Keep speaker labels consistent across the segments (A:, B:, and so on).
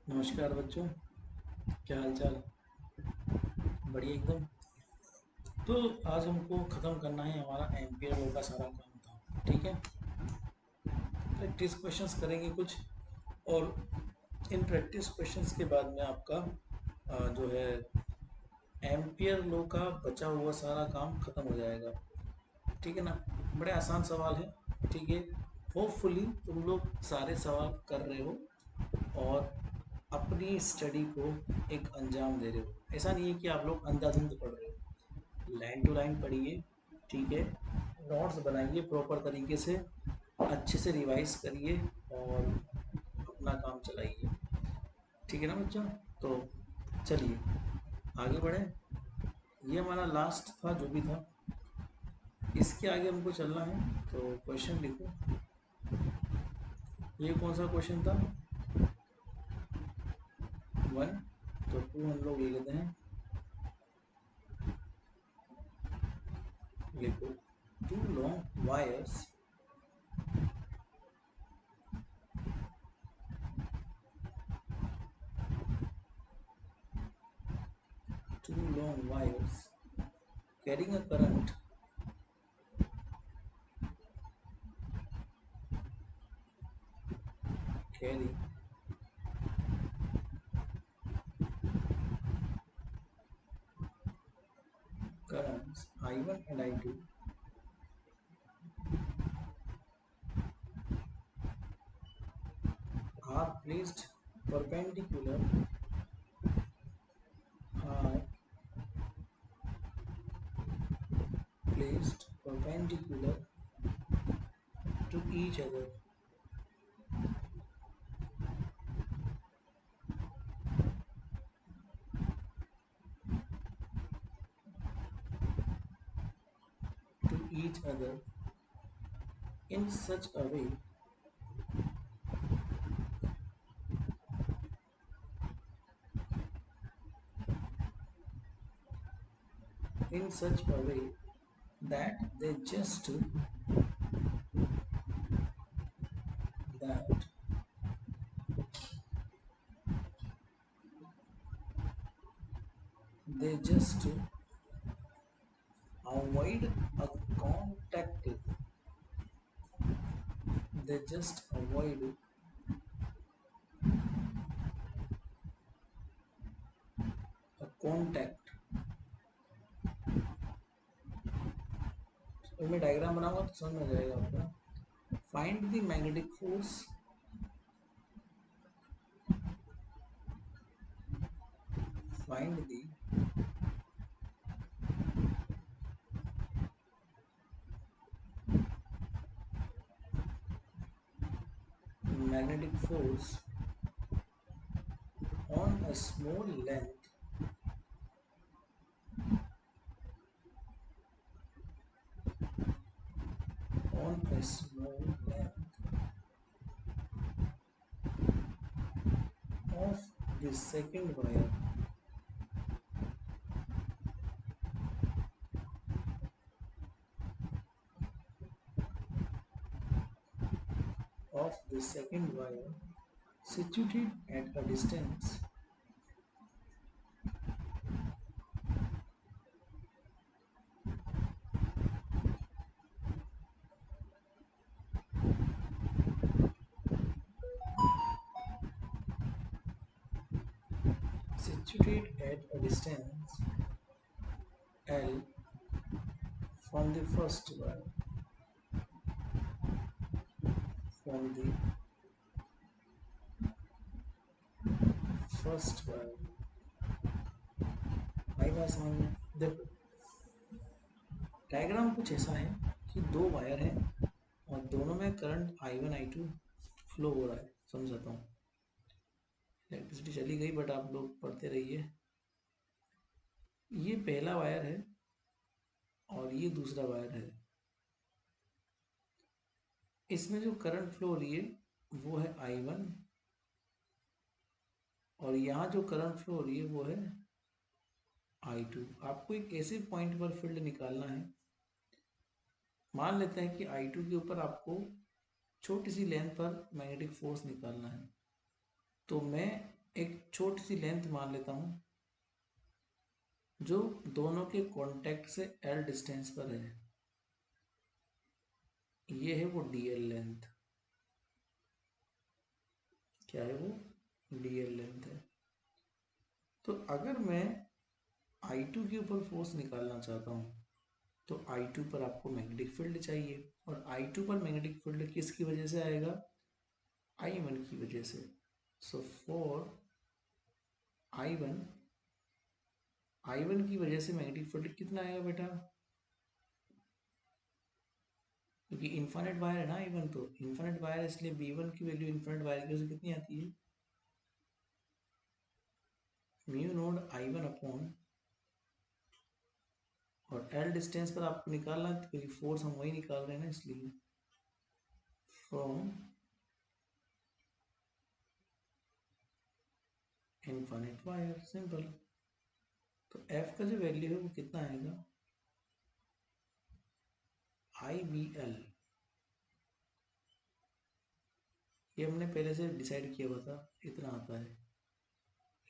A: नमस्कार बच्चों। क्या हाल चाल? बढ़िया एकदम। तो आज हमको ख़त्म करना है हमारा एम्पियर लॉ का सारा काम था, ठीक है। प्रैक्टिस क्वेश्चंस करेंगे कुछ, और इन प्रैक्टिस क्वेश्चंस के बाद में आपका जो है एम्पियर लॉ का बचा हुआ सारा काम ख़त्म हो जाएगा, ठीक है ना। बड़े आसान सवाल है, ठीक है। होपफुली तुम लोग सारे सवाल कर रहे हो और अपनी स्टडी को एक अंजाम दे रहे हो। ऐसा नहीं है कि आप लोग अंधाधुंध पढ़ रहे हो, लाइन टू लाइन पढ़िए, ठीक है। नोट्स बनाइए प्रॉपर तरीके से, अच्छे से रिवाइज करिए और अपना काम चलाइए, ठीक है ना बच्चों। तो चलिए आगे बढ़ें। ये हमारा लास्ट था जो भी था, इसके आगे हमको चलना है। तो क्वेश्चन लिखो। ये कौन सा क्वेश्चन था? वन। तो टू हम लोग ले लेते हैं। लिखो, two long wires two long wires carrying a current carrying currents I1 and I2 are placed perpendicular are placed perpendicular to each other to each other in such a way in such a way that they just that they just avoid a contact they just avoid a contact। और मैं diagram बनाऊंगा तो समझ में आ जाएगा आपको। Find the magnetic force find the magnetic force on a small length on a small length of the second wire of the second wire situated at a distance situated at a distance L from the first wire from the first wire। आई बात समझ में? देखो, diagram कुछ ऐसा है कि दो wire हैं और दोनों में करंट I1 I2 फ्लो हो रहा है। समझाता हूँ। इलेक्ट्रिसिटी चली गई बट आप लोग पढ़ते रहिए। ये पहला वायर है और ये दूसरा वायर है। इसमें जो करंट फ्लो हो रही है वो है I1 और यहाँ जो करंट फ्लो हो रही है वो है I2। आपको एक ऐसे पॉइंट पर फील्ड निकालना है। मान लेते हैं कि I2 के ऊपर आपको छोटी सी लेंथ पर मैग्नेटिक फोर्स निकालना है। तो मैं एक छोटी सी लेंथ मान लेता हूँ जो दोनों के कांटेक्ट से एल डिस्टेंस पर है, ये है वो डीएल लेंथ। क्या है वो? डीएल लेंथ है। तो अगर मैं I2 के ऊपर फोर्स निकालना चाहता हूँ तो I2 पर आपको मैग्नेटिक फील्ड चाहिए, और I2 पर मैग्नेटिक फील्ड किसकी वजह से आएगा? I1 की वजह से। सो फॉर I1, I1 की वजह से मैग्नेटिक फील्ड कितना आएगा बेटा? क्योंकि इन्फाइनाइट वायर है ना I1, तो इन्फाइनाइट वायर इसलिए B1 की वैल्यू इन्फाइनाइट वायर की वजह से कितनी आती है? म्यू नोड I1 अपॉन, और एल डिस्टेंस पर आपको निकालना है क्योंकि फोर्स हम वही निकाल रहे हैं ना, इसलिए फ्रॉम इनफाइनाइट वायर, सिंपल। तो एफ का जो वैल्यू है वो कितना आएगा? IBL, ये हमने पहले से डिसाइड किया हुआ था, इतना आता है।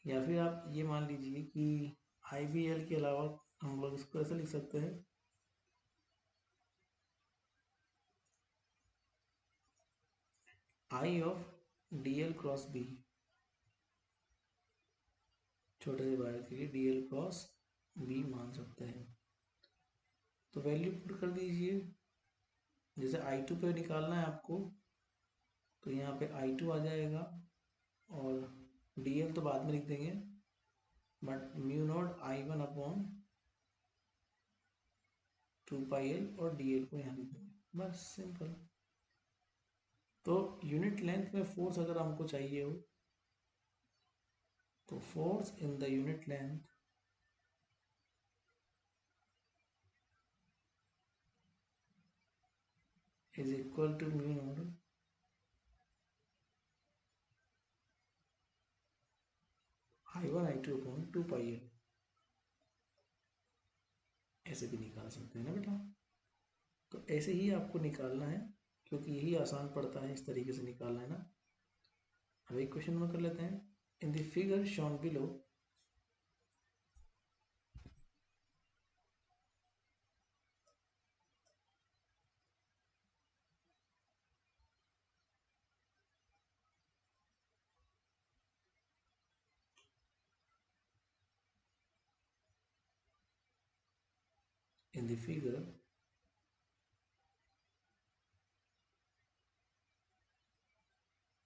A: या फिर आप ये मान लीजिए कि IBL के अलावा हम लोग इसको ऐसे लिख सकते हैं, I of DL cross B, छोटे से वायर के लिए DL क्रॉस B मान सकते हैं। तो वैल्यू पुट कर दीजिए। जैसे I2 पे निकालना है आपको, तो यहाँ पे I2 आ जाएगा, और DL तो बाद में लिख देंगे, but mu naught I1 upon 2 pi L, और DL को यहाँ लिख देंगे, बस सिंपल। तो यूनिट लेंथ में फोर्स अगर हमको चाहिए हो, तो force in the unit length is equal to mu naught I1 I2 upon 2 pi L। ऐसे भी निकाल सकते हैं ना बेटा। तो ऐसे ही आपको निकालना है, क्योंकि यही आसान पड़ता है, इस तरीके से निकालना है ना। अब एक क्वेश्चन में कर लेते हैं। In the figure shown below, in the figure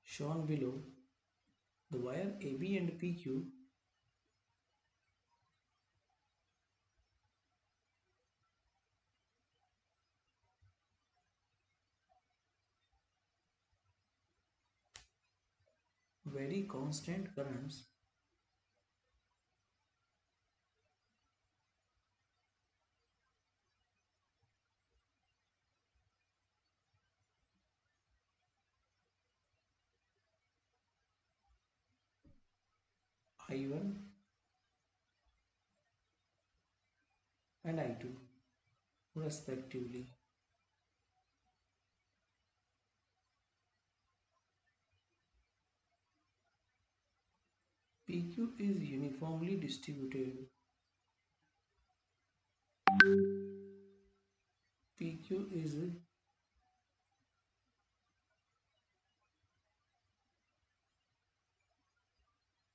A: shown below, the wire AB and PQ vary constant currents I1 and I2 respectively. PQ is uniformly distributed. PQ is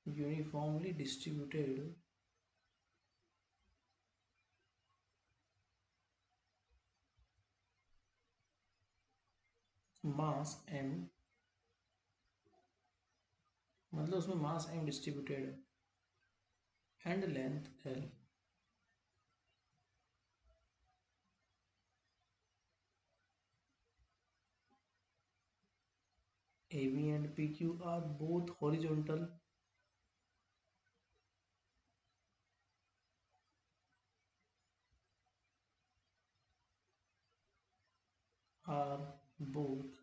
A: uniformly distributed mass M, मतलब उसमें मास M distributed है, and length L। AB and PQ are both horizontal, are both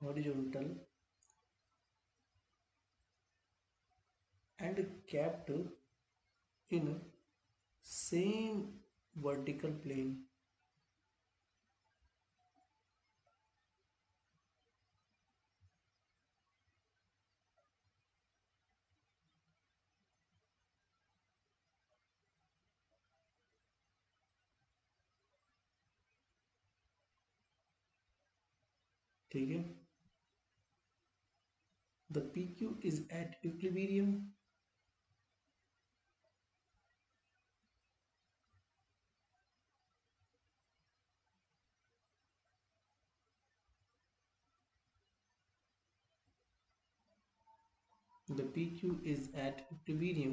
A: horizontal and kept in same vertical plane. ठीक है, the P Q is at equilibrium, the PQ is at equilibrium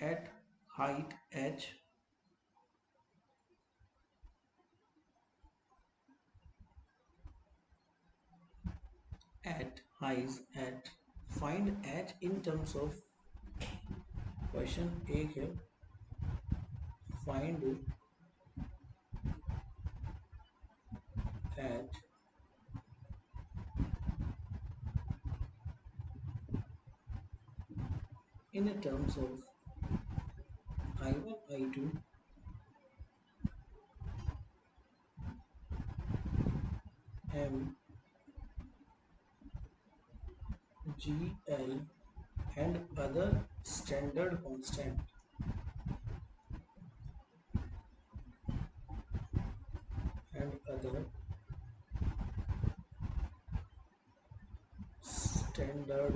A: at height h at highs at find h in terms of question एक है find h in terms of I1 I2 M G L and other standard constant and other standard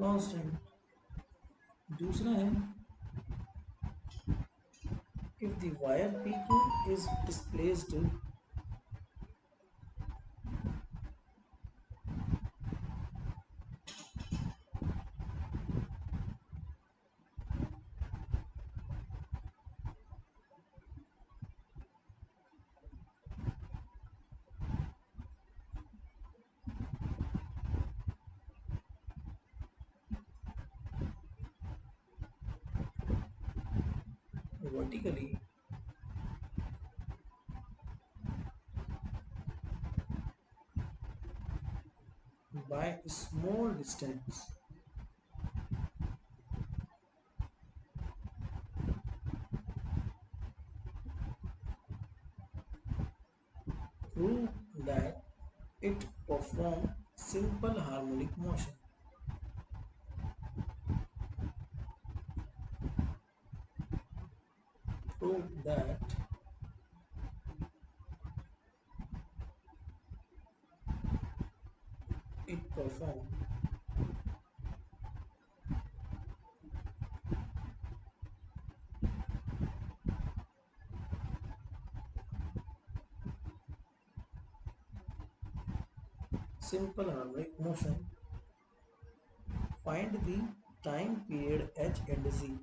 A: constant. दूसरा है if the wire PQ is displaced vertically by a small distance, prove that it performs simple harmonic motion. Prove that it performs simple harmonic motion. Find the time period h and z.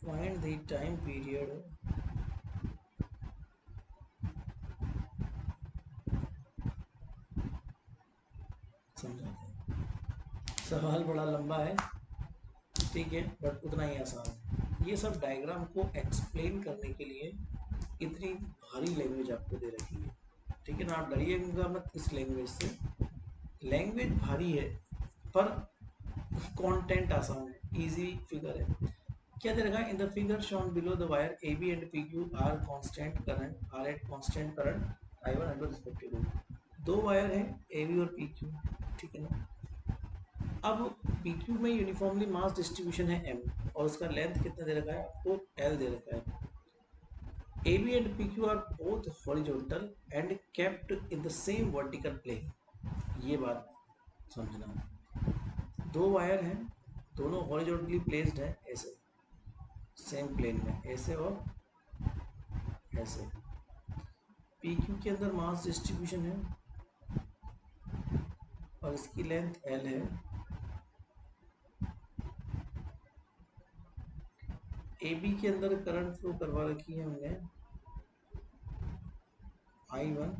A: Find the time period समझाते हैं। सवाल बड़ा लंबा है, ठीक है, but उतना ही आसान है। ये सब डायग्राम को एक्सप्लेन करने के लिए इतनी भारी लैंग्वेज आपको दे रखी है, ठीक है ना। आप डरिएगा मत इस लैंग्वेज से, लैंग्वेज भारी है पर कंटेंट आसान है, इजी फिगर है। क्या दे रखा है? In the figure shown below the wire A B and P Q are constant current are at constant current I one I two respectively. दो वायर है ए बी और पी क्यू, ठीक है ना। अब पी क्यू में यूनिफॉर्मली मास डिस्ट्रीब्यूशन है एम और उसका लेंथ कितना दे रखा है आपको? एल दे रखा है। AB and PQ are both horizontal and kept in the same vertical plane. ये बात समझना। दो वायर हैं, दोनों हॉरिजॉन्टली प्लेस्ड हैं, ऐसे सेम प्लेन में, ऐसे और ऐसे। PQ के अंदर मास डिस्ट्रीब्यूशन है और इसकी लेंथ L है। AB के अंदर करंट फ्लो करवा रखी है हमने I1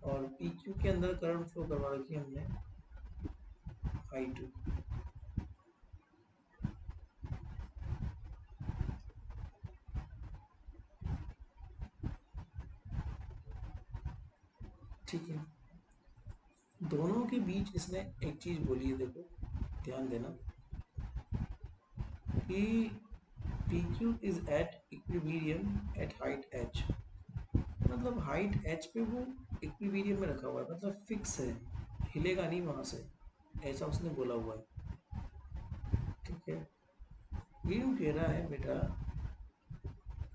A: और PQ के अंदर करंट फ्लो करवा रखी है हमने I2। ठीक है, दोनों के बीच इसने एक चीज बोली है, देखो ध्यान देना कि PQ is at equilibrium at height h मतलब हाइट एच पे वो इक्विलिब्रियम में रखा हुआ है, मतलब फिक्स है, हिलेगा नहीं वहां से, ऐसा उसने बोला हुआ है। ठीक है, ये यूँ कह रहा है बेटा,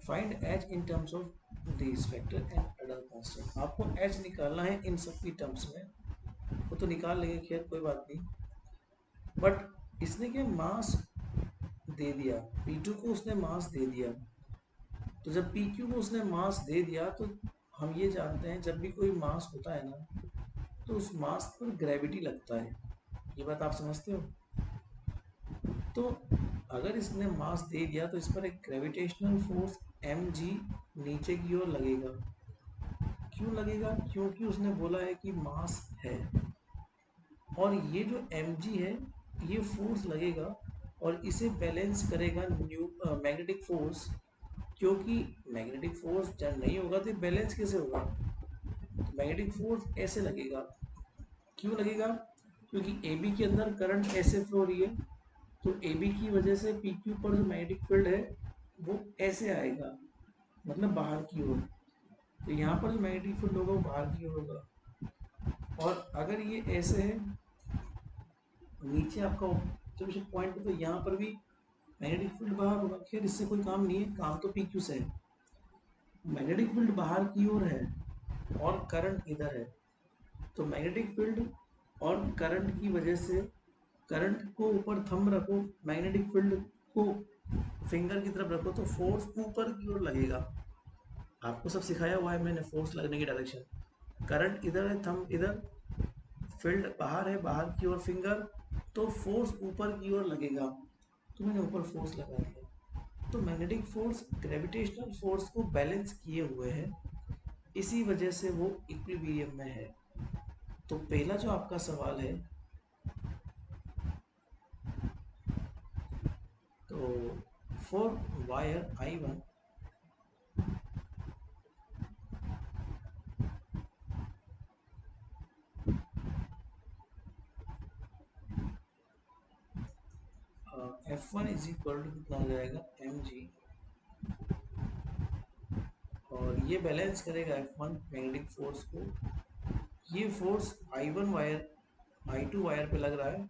A: find H in terms of this factor and other constant. आपको एच निकालना है इन सब की टर्म्स में, वो तो निकाल लेंगे, खैर कोई बात नहीं। बट इसने क्या मास दे दिया, P2 को उसने मास दे दिया, तो जब PQ को उसने मास दे दिया तो हम ये जानते हैं जब भी कोई मास होता है ना, तो उस मास पर ग्रेविटी लगता है। ये बात आप समझते हो? तो अगर इसने मास दे दिया तो इस पर एक ग्रेविटेशनल फोर्स mg नीचे की ओर लगेगा। क्यों लगेगा? क्योंकि उसने बोला है कि मास है, और ये जो mg है ये फोर्स लगेगा और इसे बैलेंस करेगा न्यू मैग्नेटिक फोर्स, क्योंकि मैग्नेटिक फोर्स जब नहीं होगा तो बैलेंस कैसे होगा? तो मैग्नेटिक फोर्स ऐसे लगेगा। क्यों लगेगा? क्योंकि ए बी के अंदर करंट ऐसे फ्लो हो रही है, तो ए बी की वजह से पी क्यू पर जो मैग्नेटिक फील्ड है वो ऐसे आएगा, मतलब बाहर की ओर। तो यहाँ पर जो मैग्नेटिक फील्ड होगा वो बाहर की ओर होगा, और अगर ये ऐसे है नीचे आपका ऑब्जर्वेशन पॉइंट, तो यहाँ पर भी मैग्नेटिक फील्ड बाहर होगा। खैर इससे कोई काम नहीं है, काम तो पी क्यू से है। मैग्नेटिक फील्ड बाहर की ओर है और करंट इधर है, तो मैग्नेटिक फील्ड और करंट की वजह से, करंट को ऊपर थंब रखो, मैग्नेटिक फील्ड को फिंगर की तरफ रखो, तो फोर्स ऊपर की ओर लगेगा। आपको सब सिखाया हुआ है मैंने, फोर्स लगने की डायरेक्शन। करंट इधर है, थंब इधर, फील्ड बाहर है, बाहर की ओर फिंगर, तो फोर्स ऊपर की ओर लगेगा। तो मैंने ऊपर फोर्स लगा दिया। तो मैग्नेटिक फोर्स ग्रेविटेशनल फोर्स को बैलेंस किए हुए है, इसी वजह से वो इक्विलिब्रियम में है। तो पहला जो आपका सवाल है, तो for wire I1 F1 is equal to कितना हो जाएगा, mg, और ये बैलेंस करेगा F1 मैग्नेटिक फोर्स को। ये force I1 wire I2 wire पे लग रहा है,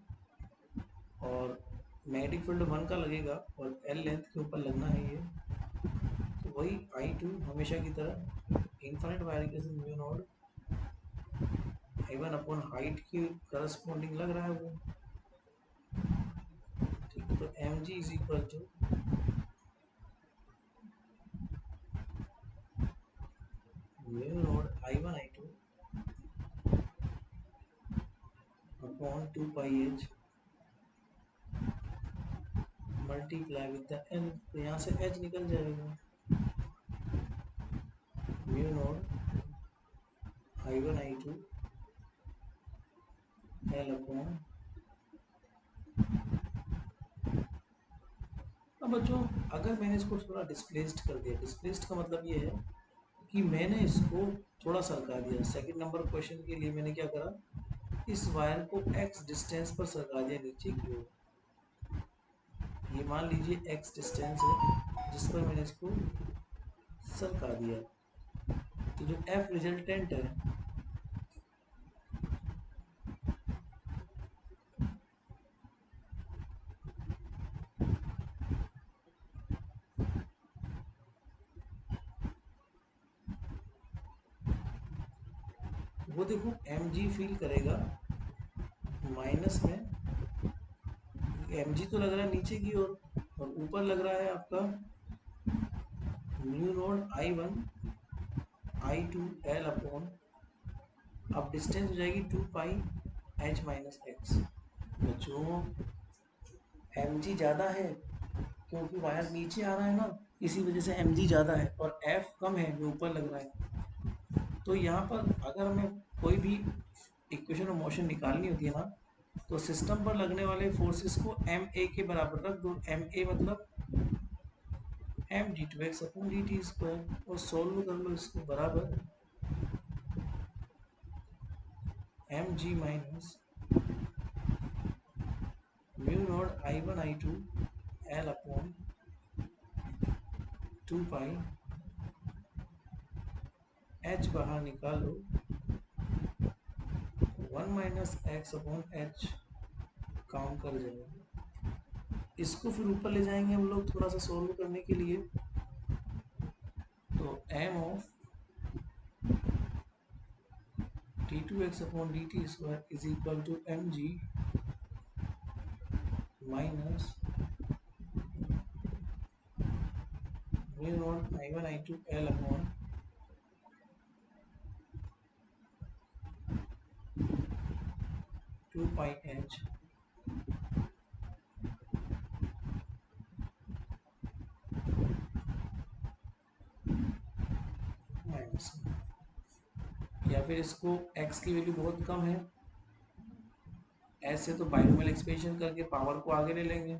A: और मैग्नेटिक फील्ड 1 का लगेगा और L लेंथ के ऊपर लगना है ये। तो वही I2 हमेशा की तरह इनफाइनाइट वायर के साथ mu naught I1 upon height की करस्पॉन्डिंग लग रहा है वो। ठीक है, तो mg is equal to mu naught I1 I2 upon 2 pi h multiply with the n। तो यहाँ से h निकल जाएगा, mu naught I1 I2 L upon. अब बच्चों अगर मैंने इसको थोड़ा डिस्प्लेस्ड कर दिया, डिस्प्लेस्ड का मतलब ये है कि मैंने इसको थोड़ा सरका दिया। सेकंड नंबर क्वेश्चन के लिए मैंने क्या करा, इस वायर को x डिस्टेंस पर सरका दिया नीचे की ओर। ये मान लीजिए x डिस्टेंस है जिस पर मैंने इसको सरका दिया। तो जो F रिजल्टेंट है वो देखो mg फील करेगा माइनस में, mg तो लग रहा है नीचे की ओर और ऊपर लग रहा है आपका mu naught I1 I2 L upon, अब डिस्टेंस हो जाएगी 2 पाई h माइनस एक्स। बच्चों mg ज़्यादा है क्योंकि वायर नीचे आ रहा है ना, इसी वजह से mg ज़्यादा है, और f कम है जो ऊपर लग रहा है। तो यहाँ पर अगर हमें कोई भी इक्वेशन ऑफ मोशन निकालनी होती है ना, तो सिस्टम पर लगने वाले फोर्सेस को ma के बराबर रख दो। ma मतलब m d2x upon dt square, और सोल्व कर लो इसको, बराबर mg minus mu naught I1 I2 L upon 2 पाई एच बाहर निकालो, 1 minus x upon H count कर जाएगा। इसको फिर ऊपर ले जाएंगे हम लोग थोड़ा सा सोल्व करने के लिए। तो M of d2x upon dt square is equal to M G minus mu naught I1 I2 L upon 2 pi h minus, या फिर इसको x की वैल्यू बहुत कम है, ऐसे तो बाइनोमियल एक्सपेंशन करके पावर को आगे ले लेंगे।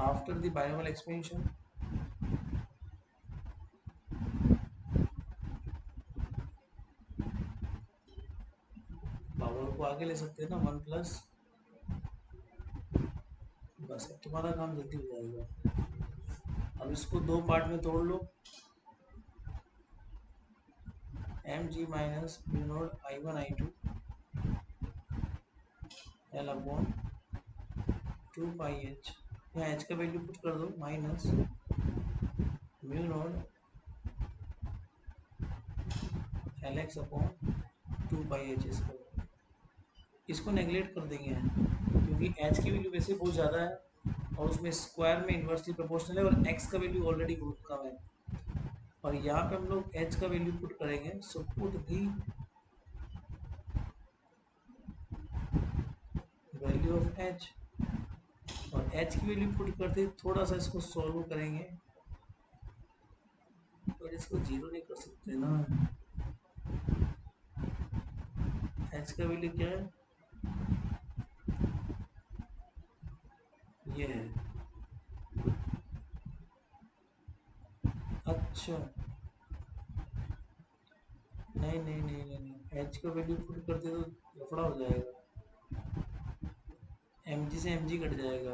A: After the binomial expansion power को आगे ले सकते हैं ना, 1 प्लस, बस अब तुम्हारा काम जल्दी हो जाएगा। अब इसको दो पार्ट में तोड़ लो, M G minus mu naught I1 I2 L upon 2 pi h, यहाँ h का वैल्यू पुट कर दो, minus mu naught Lx upon 2 pi h square. इसको नेगलेक्ट कर देंगे क्योंकि h की वैल्यू वैसे बहुत ज़्यादा है और उसमें स्क्वायर में इन्वर्सली प्रोपोर्शनल है, और x का वैल्यू ऑलरेडी बहुत कम है, और यहाँ पे हम लोग h का वैल्यू पुट करेंगे। So put the value of h, और h की वैल्यू पुट करते थोड़ा सा इसको सॉल्व करेंगे, पर इसको जीरो नहीं कर सकते ना। h का वैल्यू क्या है, ये है। अच्छा नहीं नहीं नहीं नहीं नहीं, h का वैल्यू पुट करते तो लफड़ा हो जाएगा, mg से mg कट जाएगा।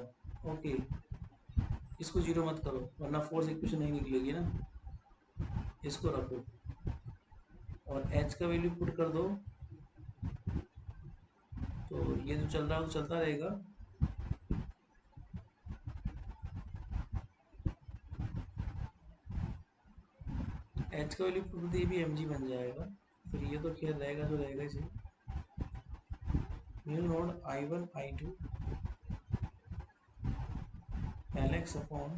A: ओके, इसको जीरो मत करो वरना फोर्स इक्वेशन नहीं निकलेगी ना। इसको रखो और h का वैल्यू पुट कर दो, तो ये जो चल रहा है वो चलता रहेगा। h का वैल्यू पुट दी भी mg बन जाएगा, फिर ये तो खैर रहेगा जो रहेगा इसे, mu naught I1 I2 Lx upon,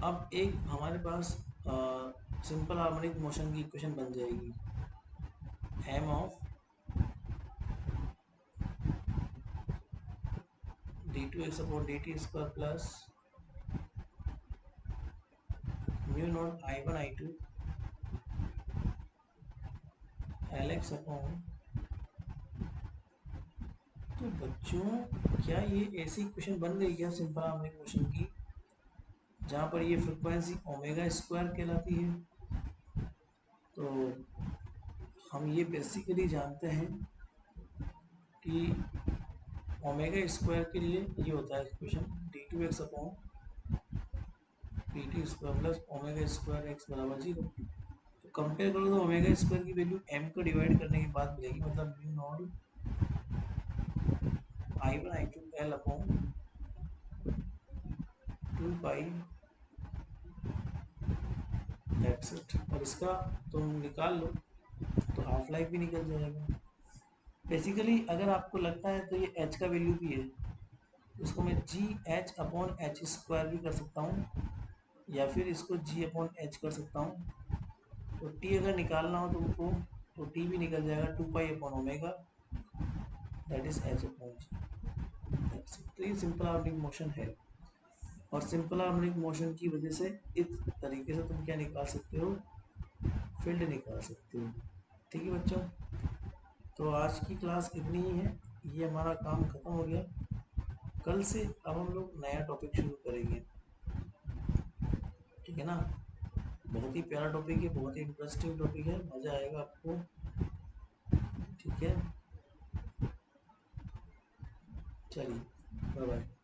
A: अब एक हमारे पास सिंपल हार्मोनिक मोशन की इक्वेशन बन जाएगी, m of d2x upon dt square plus mu naught I1 I2 Lx upon. तो बच्चों क्या ये ऐसी इक्वेशन बन गई क्या सिंपल हार्मोनिक मोशन की, जहाँ पर ये फ्रिक्वेंसी ओमेगा स्क्वायर कहलाती है। तो हम ये बेसिकली जानते हैं कि ओमेगा स्क्वायर के लिए ये होता है equation d2x upon dt square plus omega square x बराबर 0। तो कंपेयर करो तो ओमेगा स्क्वायर की वैल्यू m को डिवाइड करने के बाद मिलेगी, मतलब mu naught I1 I2 L upon 2 pi that's it. और इसका तुम निकाल लो तो हाफ लाइफ भी निकल जाएगा। बेसिकली अगर आपको लगता है तो ये h का वैल्यू भी है, इसको मैं जी एच अपॉन एच स्क्वायर भी कर सकता हूँ, या फिर इसको जी अपॉन एच कर सकता हूँ। तो टी अगर निकालना हो तुमको तो टी भी निकल जाएगा, 2 pi upon omega that is H upon G. तो ये सिंपल हार्मोनिक मोशन है, और सिंपल हार्मोनिक मोशन की वजह से इस तरीके से तुम क्या निकाल सकते हो, फील्ड निकाल सकते हो। ठीक है बच्चों, तो आज की क्लास इतनी ही है, ये हमारा काम खत्म हो गया। कल से अब हम लोग नया टॉपिक शुरू करेंगे, ठीक है ना। बहुत ही प्यारा टॉपिक है, बहुत ही इंटरेस्टिंग टॉपिक है, मज़ा आएगा आपको, ठीक है। चलिए बाय बाय।